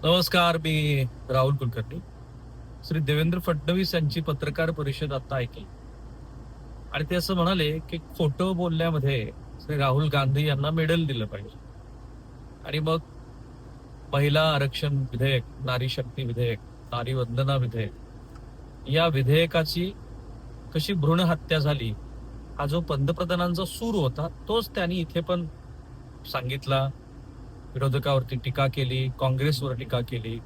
नमस्कार. मी राहुल कुलकर्णी. श्री देवेंद्र फडणवीस यांची पत्रकार परिषद आता ऐकली आणि ते असं म्हणाले की खोटं बोलण्यामध्ये श्री राहुल गांधी यांना मेडल दिलं पाहिजे. आणि मग महिला आरक्षण विधेयक, नारी शक्ती विधेयक, नारी वंदना विधेयक, या विधेयकाची कशी भ्रूण हत्या झाली हा जो पंतप्रधानांचा सूर होता तोच त्यांनी इथे पण सांगितला. विरोधकावरती टीका केली, काँग्रेसवर टीका केली.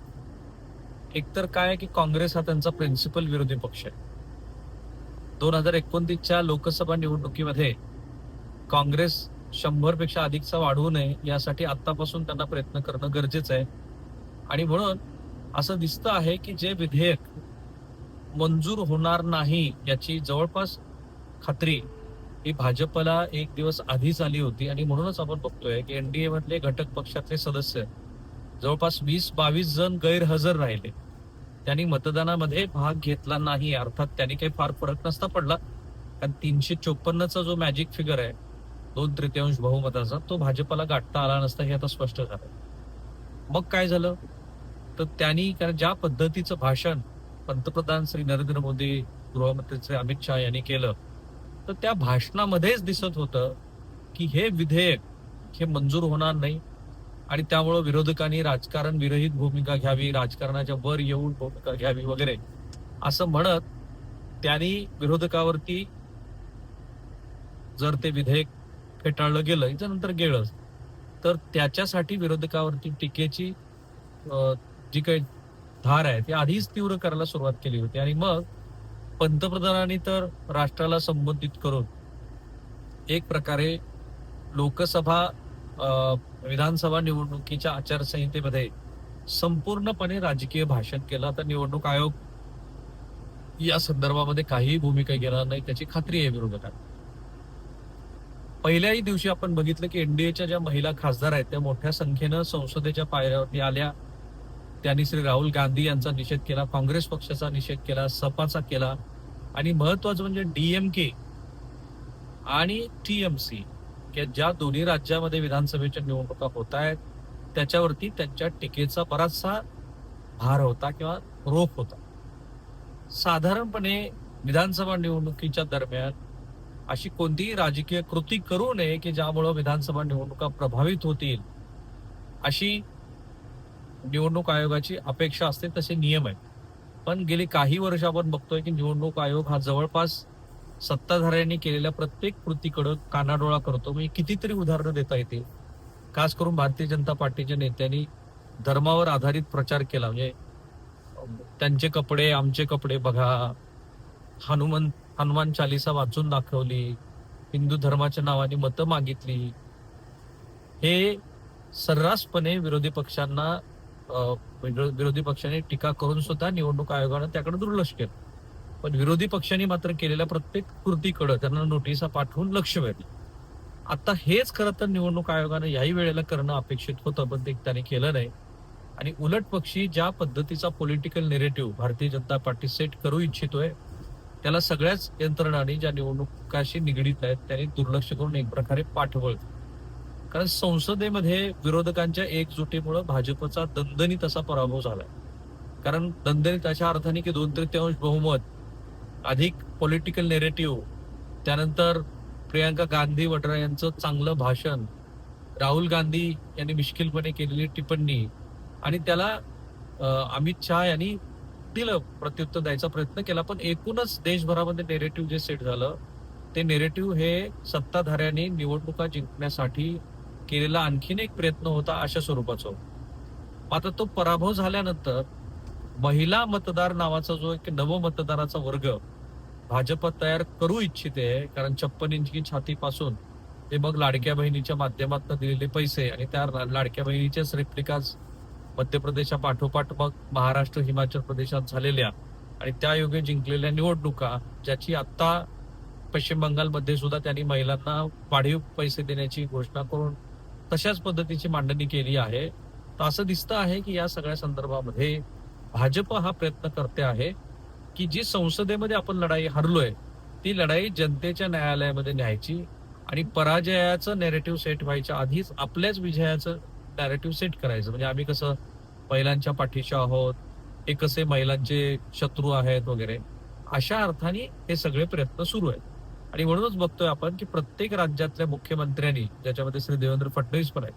एकतर काय की काँग्रेस हा त्यांचा प्रिन्सिपल विरोधी पक्ष आहे. 2029च्या लोकसभा निवडणुकीमध्ये काँग्रेस 100 पेक्षा अधिकचा वाढवू नये यासाठी आतापासून त्यांना प्रयत्न करणं गरजेचं आहे. आणि म्हणून असं दिसतं आहे की जे विधेयक मंजूर होणार नाही याची जवळपास खात्री ही भाजपला एक दिवस आधीच आली होती. आणि म्हणूनच आपण बघतोय की एनडीए मधले घटक पक्षातले सदस्य जवळपास 20-22 जण गैरहजर राहिले. त्यांनी मतदानामध्ये भाग घेतला नाही. अर्थात त्यांनी काही फार फरक नसता पडला, कारण 354चा जो मॅजिक फिगर आहे 2/3 बहुमताचा, तो भाजपला गाठता आला नसता हे आता स्पष्ट झालं. मग काय झालं तर त्यांनी, कारण ज्या पद्धतीचं भाषण पंतप्रधान श्री नरेंद्र मोदी, गृहमंत्री श्री अमित शहा यांनी केलं, तर त्या भाषणामध्येच दिसत होतं की हे विधेयक हे मंजूर होणार नाही. आणि त्यामुळं विरोधकांनी राजकारण विरहित भूमिका घ्यावी, राजकारणाच्या वर येऊन भूमिका घ्यावी वगैरे असं म्हणत त्यांनी विरोधकावरती, जर ते विधेयक फेटाळलं गेलं याच्यानंतर गेलंच, तर त्याच्यासाठी विरोधकावरती टीकेची जी काही धार आहे ती आधीच तीव्र करायला सुरुवात केली होती. आणि मग पंतप्रधानांनी तर राष्ट्राला संबोधित करून एक प्रकारे लोकसभा विधानसभा निवडणुकीच्या आचारसंहितेमध्ये संपूर्णपणे राजकीय भाषण केलं. आता निवडणूक आयोग या संदर्भामध्ये काहीही भूमिका घेणार नाही त्याची खात्री आहे विरोधकांना. पहिल्याही दिवशी आपण बघितलं की एनडीएच्या ज्या महिला खासदार आहेत त्या मोठ्या संख्येनं संसदेच्या पायऱ्यावरती आल्या. त्यांनी श्री राहुल गांधी यांचा निषेध केला, काँग्रेस पक्षाचा निषेध केला, सपाचा केला. आणि महत्वाचं म्हणजे डीएमके आणि टीएमसी की ज्या दोन्ही राज्यामध्ये विधानसभेच्या निवडणुका होत आहेत त्याच्यावरती त्यांच्या टीकेचा बराचसा भार होता किंवा रोख होता. साधारणपणे विधानसभा निवडणुकीच्या दरम्यान अशी कोणतीही राजकीय कृती करू नये की ज्यामुळे विधानसभा निवडणुका प्रभावित होतील, अशी निवडणूक आयोगाची अपेक्षा असते, तसे नियम आहेत. पण गेली काही वर्ष आपण बघतोय की निवडणूक आयोग हा जवळपास सत्ताधाऱ्यांनी केलेल्या प्रत्येक कृतीकडे कानाडोळा करतो. म्हणजे कितीतरी उदाहरणं देता येतील. खास करून भारतीय जनता पार्टीच्या नेत्यांनी धर्मावर आधारित प्रचार केला. म्हणजे त्यांचे कपडे आमचे कपडे बघा, हनुमान चालिसा वाचून दाखवली, हिंदू धर्माच्या नावाने मतं मागितली. हे सर्रासपणे विरोधी पक्षाने टीका करून सुद्धा निवडणूक आयोगानं त्याकडे दुर्लक्ष केलं. पण विरोधी पक्षांनी मात्र केलेल्या प्रत्येक कृतीकडे त्यांना नोटिसा पाठवून लक्ष वेधलं. आता हेच खरं तर निवडणूक आयोगानं याही वेळेला करणं अपेक्षित होतं, पण ते त्यांनी केलं नाही. आणि उलट पक्षी ज्या पद्धतीचा political narrative Bharatiya Janata party set करू इच्छितोय त्याला सगळ्याच यंत्रणांनी ज्या निवडणुकाशी निगडीत आहेत त्यांनी दुर्लक्ष करून एक प्रकारे पाठबळ. कारण संसदेमध्ये विरोधकांच्या एकजुटीमुळे भाजपचा दणदणीत असा पराभव झालाय. कारण दणदणीत अशा अर्थाने की 2/3 बहुमत, अधिक पॉलिटिकल नेरेटिव्ह, त्यानंतर प्रियांका गांधी वड्रा यांचं चांगलं भाषण, राहुल गांधी यांनी मिश्किलपणे केलेली टिप्पणी, आणि त्याला अमित शहा यांनी दिलं, प्रत्युत्तर द्यायचा प्रयत्न केला. पण एकूणच देशभरामध्ये नेरेटिव्ह जे सेट झालं ते नेरेटिव्ह हे सत्ताधाऱ्यांनी निवडणुका जिंकण्यासाठी केलेला आणखीन एक प्रयत्न होता अशा स्वरूपाचा. मात्र तो पराभव झाल्यानंतर महिला मतदार नावाचा जो एक नवमतदाराचा वर्ग भाजप तयार करू इच्छिते, कारण 56 इंची छातीपासून ते मग लाडक्या बहिणीच्या माध्यमातून दिलेले पैसे आणि त्या लाडक्या बहिणीच्याच रेप्लिकाज मध्य प्रदेशा पाठोपाठ मग महाराष्ट्र, हिमाचल प्रदेशात झालेल्या आणि त्या योगे जिंकलेल्या निवडणुका, ज्याची आता पश्चिम बंगालमध्ये सुद्धा त्यांनी महिलांना वाढीव पैसे देण्याची घोषणा करून तशाच पद्धतीची मांडणी केली आहे. तर असं दिसतं आहे की या सगळ्या संदर्भामध्ये भाजप हा प्रयत्न करते आहे की जी संसदेमध्ये आपण लढाई हरलोय ती लढाई जनतेच्या न्यायालयामध्ये न्यायची आणि पराजयाचं नेरेटिव्ह सेट व्हायच्या आधीच आपल्याच विजयाचं नॅरेटिव्ह सेट करायचं. म्हणजे आम्ही कसं महिलांच्या पाठीशी आहोत, हे कसे महिलांचे शत्रू आहेत वगैरे, अशा अर्थाने हे सगळे प्रयत्न सुरू आहेत. आणि म्हणूनच बघतोय आपण की प्रत्येक राज्यातल्या मुख्यमंत्र्यांनी, ज्याच्यामध्ये श्री देवेंद्र फडणवीस पण आहेत,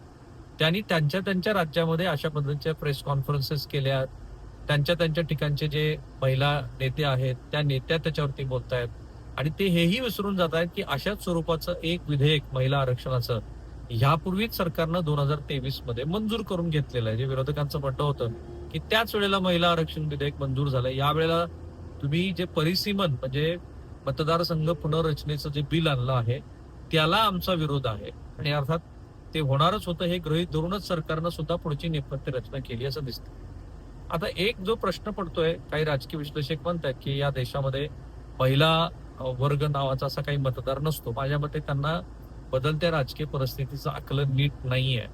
त्यांनी त्यांच्या त्यांच्या राज्यामध्ये अशा पद्धतीच्या प्रेस कॉन्फरन्सेस केल्या. त्यांच्या त्यांच्या ठिकाणचे जे महिला नेते आहेत त्या नेत्या त्याच्यावरती बोलतायत. आणि ते हेही विसरून जात आहेत की अशाच स्वरूपाचं एक विधेयक महिला आरक्षणाचं ह्यापूर्वीच सरकारनं 2023 मध्ये मंजूर करून घेतलेलं आहे. जे विरोधकांचं म्हणणं होतं की त्याच वेळेला महिला आरक्षण विधेयक मंजूर झालं, यावेळेला तुम्ही जे परिसीमन म्हणजे मतदारसंघ पुनर्रचनेचं जे बिल आणलं आहे त्याला आमचा विरोध आहे. आणि अर्थात ते होणारच होतं हे गृहीत धरूनच सरकारनं सुद्धा पुढची नेपथ्य रचना केली असं दिसतं. आता एक जो प्रश्न पडतोय, काही राजकीय विश्लेषक म्हणतात की या देशामध्ये महिला वर्ग नावाचा असा काही मतदार नसतो. माझ्या मते त्यांना बदलत्या राजकीय परिस्थितीचं आकलन नीट नाहीये.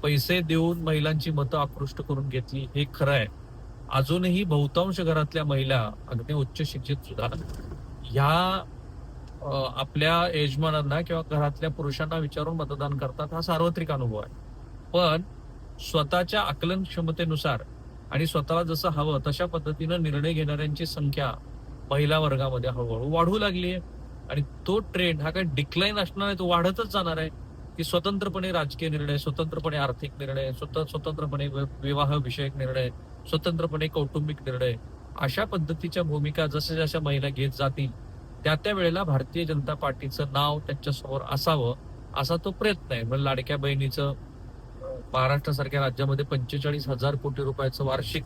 पैसे देऊन महिलांची मतं आकृष्ट करून घेतली हे खरं आहे. अजूनही बहुतांश घरातल्या महिला अगदी उच्च शिक्षित सुद्धा ह्या आपल्या यजमानांना किंवा घरातल्या पुरुषांना विचारून मतदान करतात. हा सार्वत्रिक अनुभव आहे. पण स्वतःच्या आकलन क्षमतेनुसार आणि स्वतःला जसं हवं तशा पद्धतीनं निर्णय घेणाऱ्यांची संख्या महिला वर्गामध्ये हळूहळू वाढू लागली आहे. आणि तो ट्रेंड हा काही डिक्लाईन असणार आहे, तो वाढतच जाणार आहे. की स्वतंत्रपणे राजकीय निर्णय, स्वतंत्रपणे आर्थिक निर्णय, स्वतंत्रपणे विवाह विषयक निर्णय, स्वतंत्रपणे कौटुंबिक निर्णय, अशा पद्धतीच्या भूमिका जशा जशा महिला घेत जातील त्या वेळेला भारतीय जनता पार्टीचं नाव त्यांच्यासमोर असावं असा तो प्रयत्न आहे. म्हणजे लाडक्या बहिणीचं महाराष्ट्रासारख्या राज्यामध्ये 45,000 कोटी रुपयाचं वार्षिक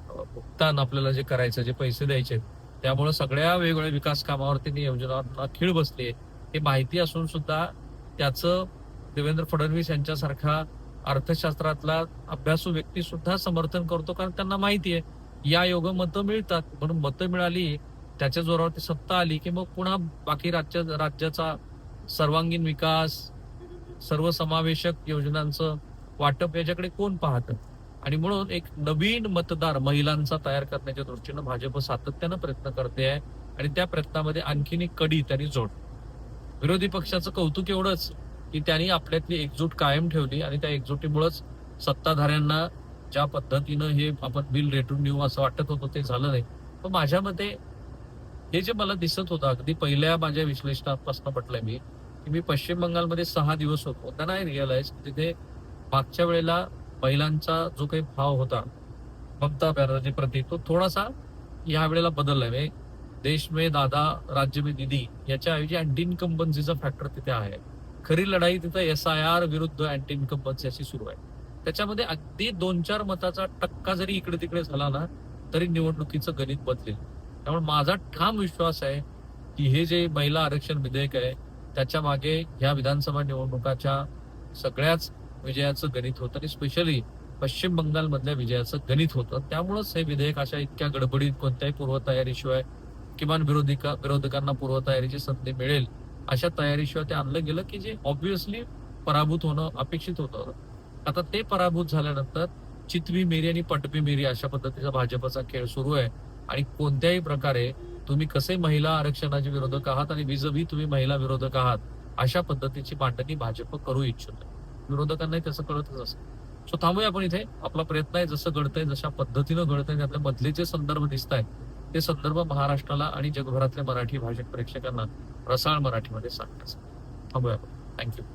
भुगतान आपल्याला जे करायचं, जे पैसे द्यायचे, त्यामुळे सगळ्या वेगवेगळ्या विकास कामावरती योजनांना खीळ बसली हे माहिती असून सुद्धा त्याचं देवेंद्र फडणवीस यांच्यासारखा अर्थशास्त्रातला अभ्यासू व्यक्ती सुद्धा समर्थन करतो. कारण त्यांना माहिती आहे या योग मतं मिळतात, म्हणून मतं मिळाली त्याच्या जोरावरती सत्ता आली की मग पुन्हा बाकी राज्याचा सर्वांगीण विकास, सर्वसमावेशक योजनांचं वाटप याच्याकडे कोण पाहतं. आणि म्हणून एक नवीन मतदार महिलांचा तयार करण्याच्या दृष्टीनं भाजप सातत्यानं प्रयत्न करते आहे. आणि त्या प्रयत्नामध्ये आणखीन एक कडी त्यांनी जोड. विरोधी पक्षाचं कौतुक एवढंच की त्यांनी आपल्यातली एकजूट कायम ठेवली आणि त्या एकजुटीमुळेच सत्ताधाऱ्यांना ज्या पद्धतीनं हे आपण बिल रेटून नेऊ असं वाटत होतं ते झालं नाही. पण माझ्या मते हे जे मला दिसत होतं अगदी पहिल्या माझ्या विश्लेषणापासून म्हटलंय मी की मी पश्चिम बंगालमध्ये 6 दिवस होतो, त्यांना नाही रिअलाइज तिथे मागच्या वेळेला महिलांचा जो काही भाव होता ममता बॅनर्जी प्रति, तो थोडासा या वेळेला बदललाय. म्हणजे देश में दादा राज्य में दीदी याच्याऐवजी अँटी इन्कम्बन्सीचा फॅक्टर तिथे आहे. खरी लढाई तिथे SIR विरुद्ध अँटी इन्कम्बन्सी अशी सुरू आहे. त्याच्यामध्ये अगदी 2-4 मताचा टक्का जरी इकडे तिकडे झाला ना तरी निवडणुकीचं गणित बदलेल. त्यामुळे माझा ठाम विश्वास आहे की हे जे महिला आरक्षण विधेयक आहे त्याच्या मागे ह्या विधानसभा निवडणुकाच्या सगळ्याच विजयाचं गणित होतं आणि स्पेशली पश्चिम बंगालमधल्या विजयाचं गणित होतं. त्यामुळेच हे विधेयक अशा इतक्या गडबडीत कोणत्याही पूर्वतयारीशिवाय किमान विरोधकांना पूर्वतयारीची संधी मिळेल अशा तयारीशिवाय ते आणलं गेलं की जे ऑब्व्हियसली पराभूत होणं अपेक्षित होतं. आता ते पराभूत झाल्यानंतर चितवी मेरी आणि पटवी मेरी अशा पद्धतीचा भाजपचा खेळ सुरू आहे. आणि कोणत्याही प्रकारे तुम्ही कसे महिला आरक्षणाचे विरोधक आहात आणि विजवी तुम्ही महिला विरोधक आहात अशा पद्धतीची मांडणी भाजप करू इच्छित. विरोधकांनाही त्याचं कळतच असं. सो थांबूया आपण इथे. आपला प्रयत्न आहे जसं घडतंय जशा पद्धतीनं घडतंय त्यातल्या मधले जे संदर्भ दिसत आहेत ते संदर्भ महाराष्ट्राला आणि जगभरातल्या मराठी भाषक प्रेक्षकांना रसाळ मराठीमध्ये सांगण्याचं. थांबूया आपण. थँक्यू.